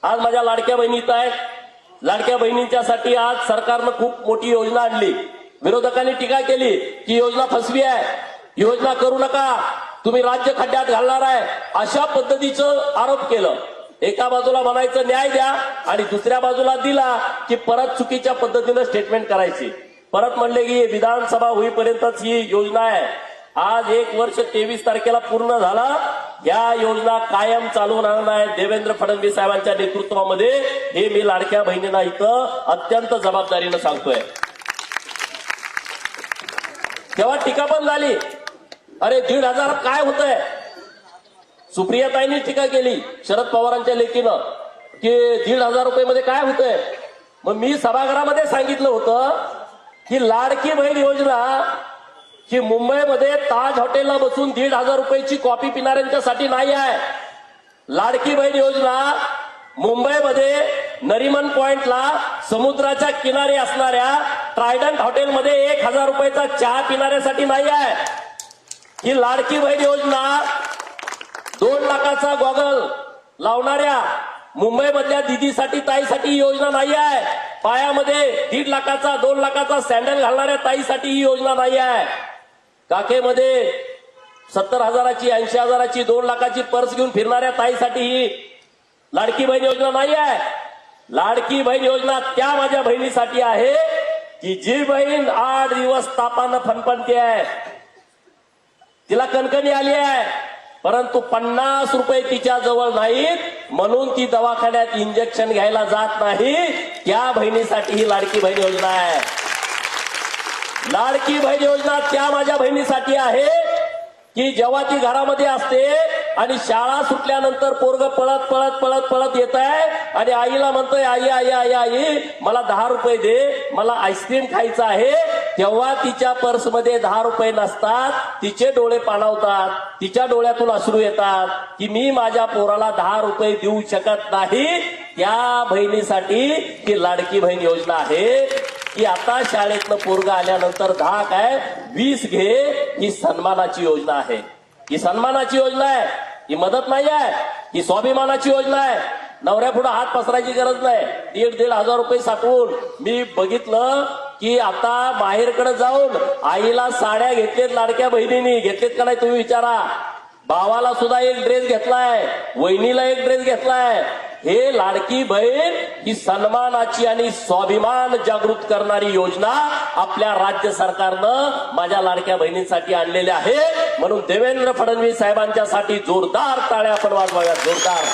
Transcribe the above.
आज माझ्या लाडक्या बहिणी इथं आहेत. लाडक्या बहिणींच्यासाठी आज सरकारनं खूप मोठी योजना आणली. विरोधकांनी टीका केली की योजना फसवी आहे, योजना करू नका, तुम्ही राज्य खड्ड्यात घालणार आहे, अशा पद्धतीचं आरोप केलं. एका बाजूला म्हणायचं न्याय द्या आणि दुसऱ्या बाजूला दिला की परत चुकीच्या पद्धतीनं स्टेटमेंट करायची. परत म्हणले की विधानसभा होईपर्यंतच ही योजना आहे. आज 1 वर्ष 23 तारखेला पूर्ण झाला. या योजना कायम चालू राहणार आहे देवेंद्र फडणवीस साहेबांच्या नेतृत्वामध्ये. हे मी लाडक्या बहिणींना इथं अत्यंत जबाबदारीनं सांगतोय. तेव्हा टीका पण झाली, अरे 1,500 काय होतंय. सुप्रियाताईंनी टीका केली शरद पवारांच्या लेखीनं की 1,500 रुपये काय होतंय. मग मी सभागृहामध्ये सांगितलं होतं की लाडकी बहीण योजना ही मुंबईमध्ये ताज हॉटेलला बसून 1,500 रुपयाची कॉफी पिणाऱ्यांच्यासाठी नाही आहे. लाडकी बहीण योजना मुंबईमध्ये नरिमन पॉइंटला समुद्राच्या किनारी असणाऱ्या ट्रायडंट हॉटेलमध्ये 1,000 रुपयाचा चहा पिणाऱ्यासाठी नाही आहे. ही लाडकी बहीण योजना 2 लाखाचा गॉगल लावणाऱ्या मुंबईमधल्या दिदीसाठी ताईसाठी ही योजना नाही आहे. पायामध्ये 1.5 लाखाचा 2 लाखाचा सँडल घालणाऱ्या ताईसाठी ही योजना नाही आहे. काखेमध्ये 70,000ची 80,000ची 2 लाखाची पर्स घेऊन फिरणाऱ्या ताईसाठी ही लाडकी बहीण योजना नाही आहे. लाडकी बहीण योजना त्या माझ्या बहिणीसाठी आहे की जी बहीण 8 दिवस तापानं फणफणते आहे, तिला कणकणी आली आहे, परंतु 50 रुपये तिच्या जवळ नाहीत म्हणून ती दवाखान्यात इंजेक्शन घ्यायला जात नाही. त्या बहिणीसाठी ही लाडकी बहीण योजना आहे. लाडकी बहीण योजना त्या माझ्या बहिणीसाठी आहे की जेव्हा ती घरामध्ये असते आणि शाळा सुटल्यानंतर पोरग पळत पळत पळत पळत येत आहे आणि आईला म्हणतोय आई आई आई आई मला 10 रुपये दे, मला आईस्क्रीम खायचं आहे, तेव्हा तिच्या पर्समध्ये 10 रुपये नसतात. तिचे डोळे पाणावतात, तिच्या डोळ्यातून अश्रू येतात की मी माझ्या पोराला 10 रुपये देऊ शकत नाही. त्या बहिणीसाठी ही लाडकी बहीण योजना आहे की आता शाळेतनं पोरग आल्यानंतर 10 काय 20 घे. ही सन्मानाची योजना आहे. ही सन्मानाची योजना आहे. ही मदत नाही आहे. ही स्वाभिमानाची योजना आहे. नवऱ्या पुढे हात पसरायची गरज नाही. 1,500 रुपये साठवून मी बघितलं की आता माहेरकडे जाऊन आईला साड्या घेतलेत, लाडक्या बहिणींनी घेतलेत का नाही तुम्ही विचारा. भावाला सुद्धा एक ड्रेस घेतलाय, वहिनीला एक ड्रेस घेतलाय. हे लाडकी बहीण ही सन्मानाची आणि स्वाभिमान जागृत करणारी योजना आपल्या राज्य सरकारनं माझ्या लाडक्या बहिणींसाठी आणलेली आहे. म्हणून देवेंद्र फडणवीस साहेबांच्यासाठी जोरदार टाळ्या आपण वाजवाव्यात, जोरदार.